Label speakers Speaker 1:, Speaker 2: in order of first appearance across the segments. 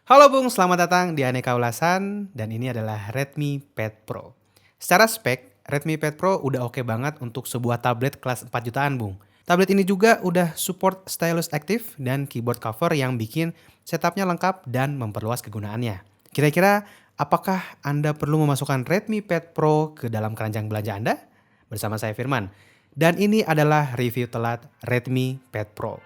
Speaker 1: Halo Bung, selamat datang di Aneka Ulasan dan ini adalah Redmi Pad Pro. Secara spek, Redmi Pad Pro udah oke banget untuk sebuah tablet kelas 4 jutaan Bung. Tablet ini juga udah support stylus aktif dan keyboard cover yang bikin setupnya lengkap dan memperluas kegunaannya. Kira-kira apakah Anda perlu memasukkan Redmi Pad Pro ke dalam keranjang belanja Anda? Bersama saya Firman. Dan ini adalah review telat Redmi Pad Pro.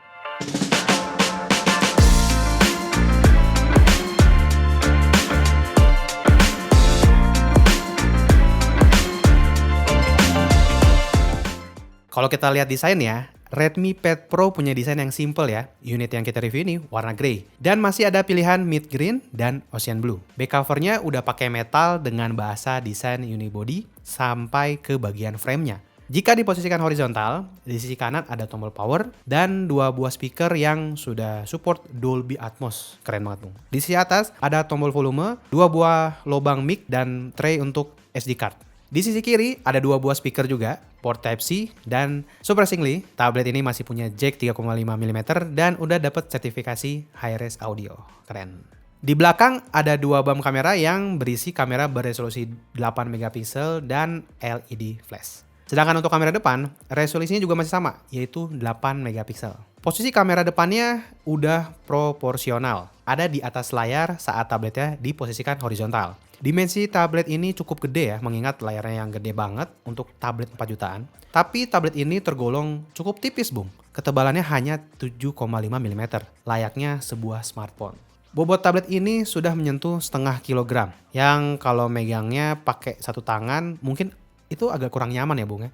Speaker 1: Kalau kita lihat desainnya, Redmi Pad Pro punya desain yang simple ya. Unit yang kita review ini warna grey. Dan masih ada pilihan mid green dan ocean blue. Back covernya udah pakai metal dengan bahasa desain unibody sampai ke bagian framenya. Jika diposisikan horizontal, di sisi kanan ada tombol power dan dua buah speaker yang sudah support Dolby Atmos. Keren banget Bung. Di sisi atas ada tombol volume, dua buah lubang mic dan tray untuk SD card. Di sisi kiri ada dua buah speaker juga, port Type-C, dan surprisingly, tablet ini masih punya jack 3,5 mm dan udah dapat sertifikasi high-res audio. Keren. Di belakang ada dua bump kamera yang berisi kamera beresolusi 8 megapiksel dan LED flash. Sedangkan untuk kamera depan, resolusinya juga masih sama, yaitu 8 megapiksel. Posisi kamera depannya udah proporsional, ada di atas layar saat tabletnya diposisikan horizontal. Dimensi tablet ini cukup gede ya, mengingat layarnya yang gede banget untuk tablet 4 jutaan. Tapi tablet ini tergolong cukup tipis Bung, ketebalannya hanya 7,5 mm, layaknya sebuah smartphone. Bobot tablet ini sudah menyentuh setengah kilogram, yang kalau megangnya pakai satu tangan mungkin itu agak kurang nyaman ya Bung ya.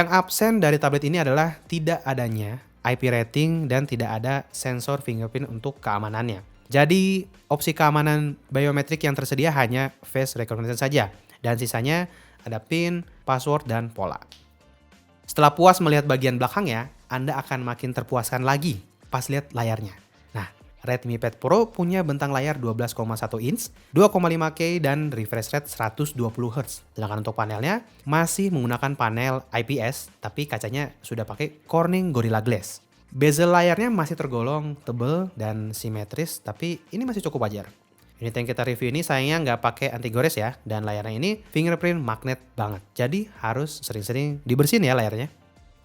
Speaker 1: Yang absen dari tablet ini adalah tidak adanya IP rating dan tidak ada sensor fingerprint untuk keamanannya. Jadi opsi keamanan biometrik yang tersedia hanya face recognition saja dan sisanya ada PIN, password, dan pola. Setelah puas melihat bagian belakangnya, Anda akan makin terpuaskan lagi pas lihat layarnya. Nah, Redmi Pad Pro punya bentang layar 12,1 inch, 2,5K dan refresh rate 120 Hz. Sedangkan untuk panelnya masih menggunakan panel IPS tapi kacanya sudah pakai Corning Gorilla Glass. Bezel layarnya masih tergolong tebal dan simetris, tapi ini masih cukup wajar. Unit yang kita review ini sayangnya nggak pakai anti gores ya, dan layarnya ini fingerprint magnet banget. Jadi harus sering-sering dibersihin ya layarnya.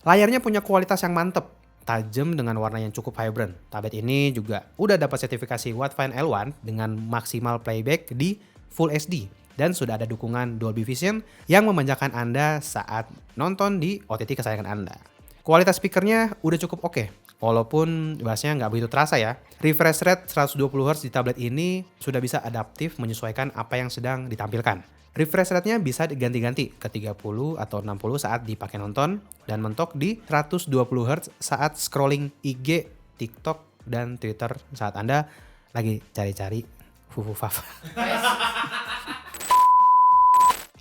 Speaker 1: Layarnya punya kualitas yang mantep, tajam dengan warna yang cukup vibrant. Tablet ini juga udah dapat sertifikasi Widefine L1 dengan maksimal playback di Full HD. Dan sudah ada dukungan Dolby Vision yang memanjakan Anda saat nonton di OTT kesayangan Anda. Kualitas speakernya udah cukup oke, walaupun bassnya nggak begitu terasa ya. Refresh rate 120 Hz di tablet ini sudah bisa adaptif menyesuaikan apa yang sedang ditampilkan. Refresh rate-nya bisa diganti-ganti ke 30 atau 60 saat dipakai nonton, dan mentok di 120 Hz saat scrolling IG, TikTok, dan Twitter saat Anda lagi cari-cari fufufaf.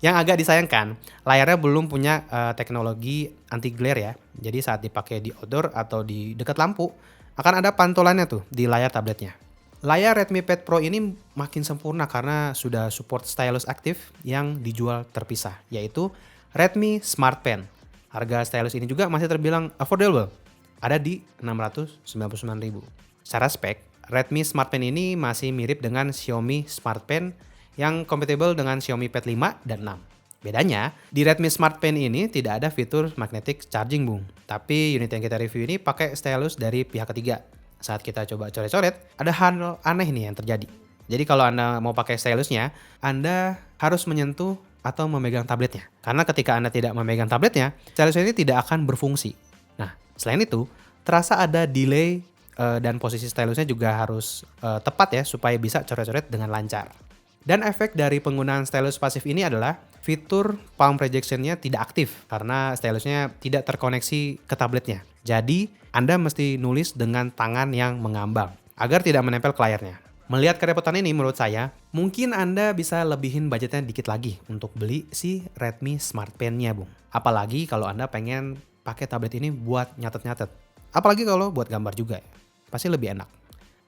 Speaker 1: Yang agak disayangkan, layarnya belum punya teknologi anti glare ya. Jadi saat dipakai di outdoor atau di dekat lampu, akan ada pantulannya tuh di layar tabletnya. Layar Redmi Pad Pro ini makin sempurna karena sudah support stylus aktif yang dijual terpisah, yaitu Redmi Smart Pen. Harga stylus ini juga masih terbilang affordable, ada di 699.000. Secara spek, Redmi Smart Pen ini masih mirip dengan Xiaomi Smart Pen yang compatible dengan Xiaomi Pad 5 dan 6. Bedanya, di Redmi Smart Pen ini tidak ada fitur magnetic charging Bung. Tapi unit yang kita review ini pakai stylus dari pihak ketiga. Saat kita coba coret-coret, ada hal aneh nih yang terjadi. Jadi kalau Anda mau pakai stylusnya, Anda harus menyentuh atau memegang tabletnya. Karena ketika Anda tidak memegang tabletnya, stylus ini tidak akan berfungsi. Nah, selain itu, terasa ada delay dan posisi stylusnya juga harus tepat ya supaya bisa coret-coret dengan lancar. Dan efek dari penggunaan stylus pasif ini adalah fitur palm projection-nya tidak aktif karena stylusnya tidak terkoneksi ke tabletnya. Jadi, Anda mesti nulis dengan tangan yang mengambang agar tidak menempel ke layarnya. Melihat kerepotan ini menurut saya, mungkin Anda bisa lebihin budgetnya dikit lagi untuk beli si Redmi Smart Pen-nya, Bung. Apalagi kalau Anda pengen pakai tablet ini buat nyatet-nyatet. Apalagi kalau buat gambar juga, pasti lebih enak.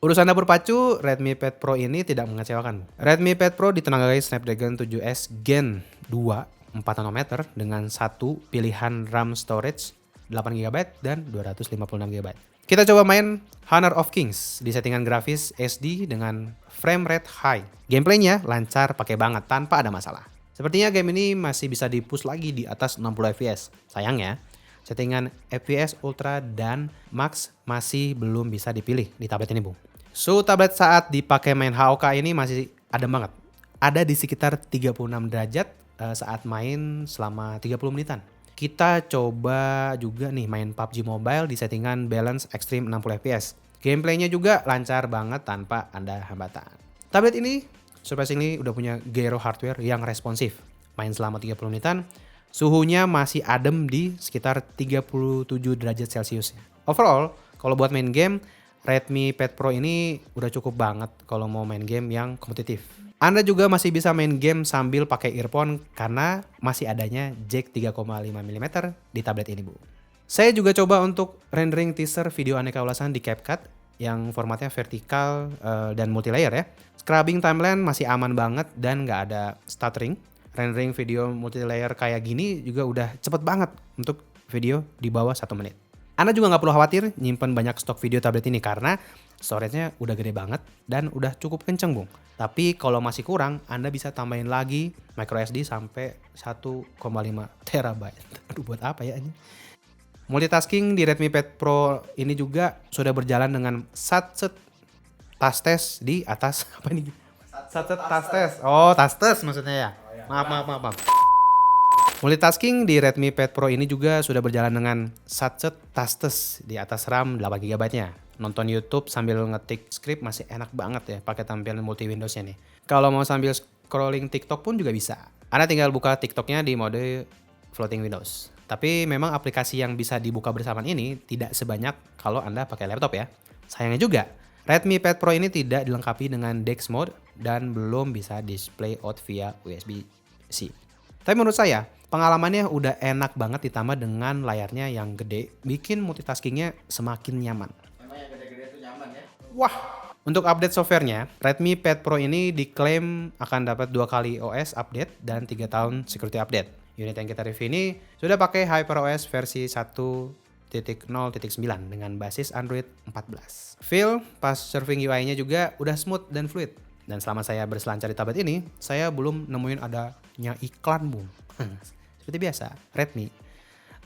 Speaker 1: Urusan dapur pacu, Redmi Pad Pro ini tidak mengecewakan. Redmi Pad Pro ditenagai Snapdragon 7S Gen 2 4 nanometer dengan satu pilihan RAM storage 8GB dan 256GB. Kita coba main Honor of Kings di settingan grafis SD dengan frame rate high. Gameplaynya lancar pakai banget tanpa ada masalah. Sepertinya game ini masih bisa di-push lagi di atas 60 fps. Sayangnya, settingan FPS Ultra dan Max masih belum bisa dipilih di tablet ini, Bung. Suhu tablet saat dipakai main HOK ini masih adem banget. Ada di sekitar 36 derajat saat main selama 30 menitan. Kita coba juga nih main PUBG Mobile di settingan balance extreme 60 fps. Gameplaynya juga lancar banget tanpa ada hambatan. Tablet ini surprisingly udah punya gyro hardware yang responsif. Main selama 30 menitan, suhunya masih adem di sekitar 37 derajat Celcius. Overall, kalau buat main game, Redmi Pad Pro ini udah cukup banget kalau mau main game yang kompetitif. Anda juga masih bisa main game sambil pakai earphone karena masih adanya jack 3,5 mm di tablet ini, Bu. Saya juga coba untuk rendering teaser video aneka ulasan di CapCut yang formatnya vertikal dan multilayer ya. Scrubbing timeline masih aman banget dan nggak ada stuttering. Rendering video multilayer kayak gini juga udah cepet banget untuk video di bawah 1 menit. Anda juga nggak perlu khawatir nyimpen banyak stok video tablet ini karena storage-nya udah gede banget dan udah cukup kenceng, Bung. Tapi kalau masih kurang, Anda bisa tambahin lagi microSD sampai 1,5 terabyte. Aduh, buat apa ya ini? Multitasking di Redmi Pad Pro ini juga sudah berjalan dengan satset touch test di atas apa ini? Satset touch test. Oh, touch test maksudnya ya. Maaf. Multitasking di Redmi Pad Pro ini juga sudah berjalan dengan satset touch test di atas RAM 8GB-nya. Nonton YouTube sambil ngetik script masih enak banget ya pakai tampilan multi Windows-nya nih. Kalau mau sambil scrolling TikTok pun juga bisa. Anda tinggal buka TikTok-nya di mode floating Windows. Tapi memang aplikasi yang bisa dibuka bersamaan ini tidak sebanyak kalau Anda pakai laptop ya. Sayangnya juga, Redmi Pad Pro ini tidak dilengkapi dengan DeX mode dan belum bisa display out via USB-C. Tapi menurut saya, pengalamannya udah enak banget ditambah dengan layarnya yang gede, bikin multitaskingnya semakin nyaman.
Speaker 2: Memang yang gede-gede itu nyaman ya?
Speaker 1: Wah! Untuk update softwarenya, Redmi Pad Pro ini diklaim akan dapat 2 kali OS update dan 3 tahun security update. Unit yang kita review ini sudah pakai HyperOS versi 1.0.9 dengan basis Android 14. Feel pas surfing UI-nya juga udah smooth dan fluid. Dan selama saya berselancar di tablet ini, saya belum nemuin adanya iklan, Bung. Seperti biasa, Redmi.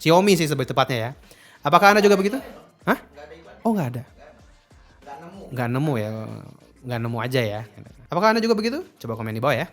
Speaker 1: Xiaomi sih lebih tepatnya ya. Apakah Anda juga begitu? Hah? Oh, nggak ada. Nggak nemu ya. Nggak nemu aja ya. Apakah Anda juga begitu? Coba komen di bawah ya.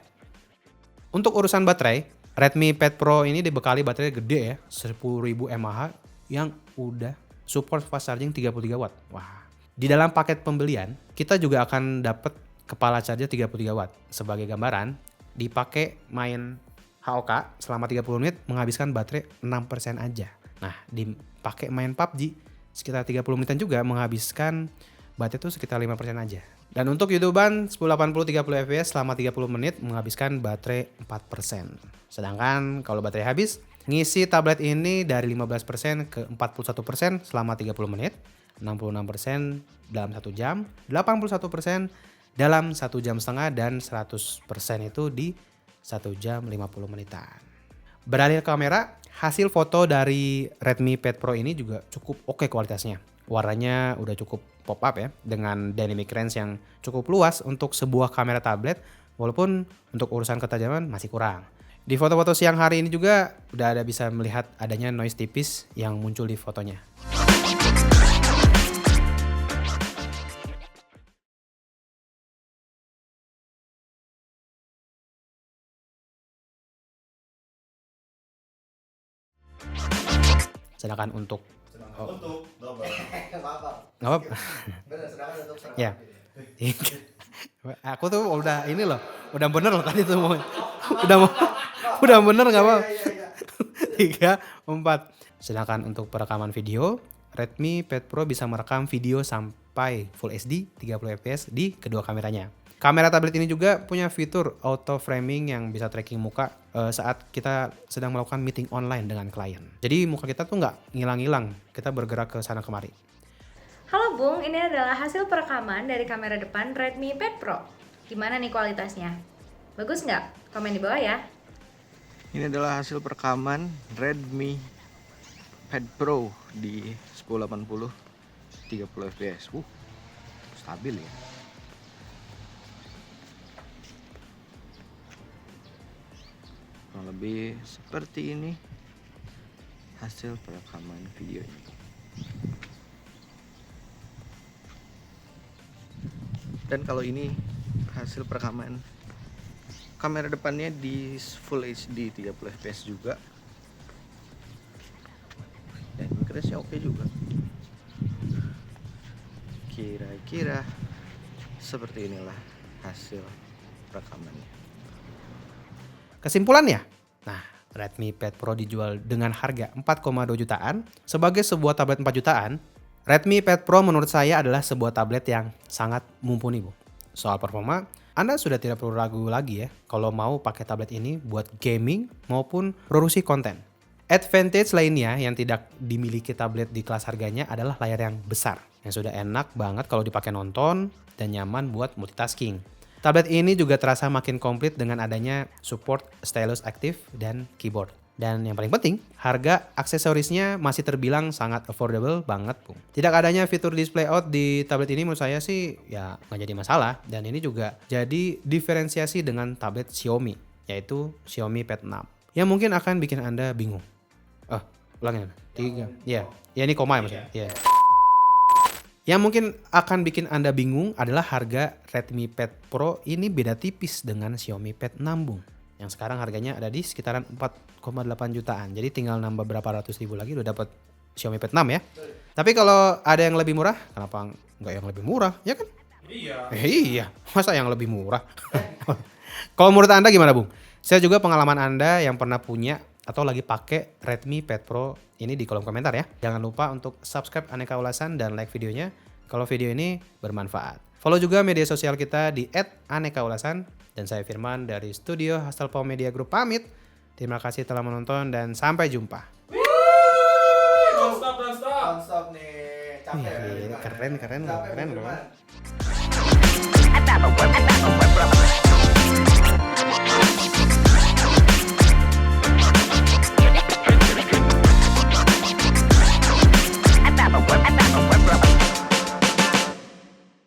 Speaker 1: Untuk urusan baterai, Redmi Pad Pro ini dibekali baterai gede ya, 10.000 mAh yang udah support fast charging 33 watt. Wah. Di dalam paket pembelian, kita juga akan dapat kepala charger 33 watt. Sebagai gambaran, dipakai main HOK selama 30 menit menghabiskan baterai 6% aja. Nah, dipakai main PUBG sekitar 30 menitan juga menghabiskan baterai itu sekitar 5% aja. Dan untuk YouTubean 1080 30 fps selama 30 menit menghabiskan baterai 4%. Sedangkan kalau baterai habis, ngisi tablet ini dari 15% ke 41% selama 30 menit, 66% dalam 1 jam, 81% dalam 1 jam setengah, dan 100% itu di 1 jam 50 menitan. Beralih ke kamera, hasil foto dari Redmi Pad Pro ini juga cukup oke kualitasnya. Warnanya udah cukup pop up ya, dengan dynamic range yang cukup luas untuk sebuah kamera tablet, walaupun untuk urusan ketajaman masih kurang. Di foto-foto siang hari ini juga udah ada bisa melihat adanya noise tipis yang muncul di fotonya. Sedangkan untuk
Speaker 2: double. Maaf.
Speaker 1: nggak apa?
Speaker 2: Bener, sedangkan untuk serang.
Speaker 1: Ya. Aku tuh udah ini loh, udah bener loh tadi tuh mau, udah bener nggak apa? 3, 4. Sedangkan untuk perekaman video, Redmi Pad Pro bisa merekam video sampai Full HD 30 fps di kedua kameranya. Kamera tablet ini juga punya fitur auto framing yang bisa tracking muka saat kita sedang melakukan meeting online dengan klien. Jadi muka kita tuh nggak ngilang-ngilang, kita bergerak ke sana kemari.
Speaker 3: Halo Bung, ini adalah hasil perekaman dari kamera depan Redmi Pad Pro. Gimana nih kualitasnya? Bagus nggak? Komen di bawah ya.
Speaker 2: Ini adalah hasil perekaman Redmi Pad Pro di 1080 30 fps. Stabil ya. Kurang lebih seperti ini hasil perekaman video ini. Dan kalau ini hasil perekaman kamera depannya di Full HD 30 fps juga. Dan mikronya oke juga. Kira-kira seperti inilah hasil rekamannya.
Speaker 1: Kesimpulannya, nah Redmi Pad Pro dijual dengan harga 4,2 jutaan. Sebagai sebuah tablet 4 jutaan, Redmi Pad Pro menurut saya adalah sebuah tablet yang sangat mumpuni, Bu. Soal performa, Anda sudah tidak perlu ragu lagi ya kalau mau pakai tablet ini buat gaming maupun produksi konten. Advantage lainnya yang tidak dimiliki tablet di kelas harganya adalah layar yang besar, yang sudah enak banget kalau dipakai nonton dan nyaman buat multitasking. Tablet ini juga terasa makin komplit dengan adanya support stylus aktif dan keyboard. Dan yang paling penting, harga aksesorisnya masih terbilang sangat affordable banget, Bung. Tidak adanya fitur display out di tablet ini menurut saya sih ya nggak jadi masalah. Dan ini juga jadi diferensiasi dengan tablet Xiaomi, yaitu Xiaomi Pad 6. Yang mungkin akan bikin Anda bingung. Ulangin. 3. Ya ini koma ya maksudnya. Ya. Yang mungkin akan bikin Anda bingung adalah harga Redmi Pad Pro ini beda tipis dengan Xiaomi Pad 6, Bung. Yang sekarang harganya ada di sekitaran 4,8 jutaan. Jadi tinggal nambah berapa ratus ribu lagi udah dapat Xiaomi Pad 6 ya. Tapi kalau ada yang lebih murah, kenapa nggak yang lebih murah? Ya kan? Iya. Masa yang lebih murah? Kalau menurut Anda gimana, Bung? Saya juga pengalaman Anda yang pernah punya atau lagi pakai Redmi Pad Pro ini di kolom komentar ya. Jangan lupa untuk subscribe Aneka Ulasan dan like videonya kalau video ini bermanfaat. Follow juga media sosial kita di @anekaulasan. Dan saya Firman dari studio Hasselblad Media Group pamit. Terima kasih telah menonton dan sampai jumpa.
Speaker 2: Non stop nih. Capek.
Speaker 1: Keren loh.
Speaker 2: Capek,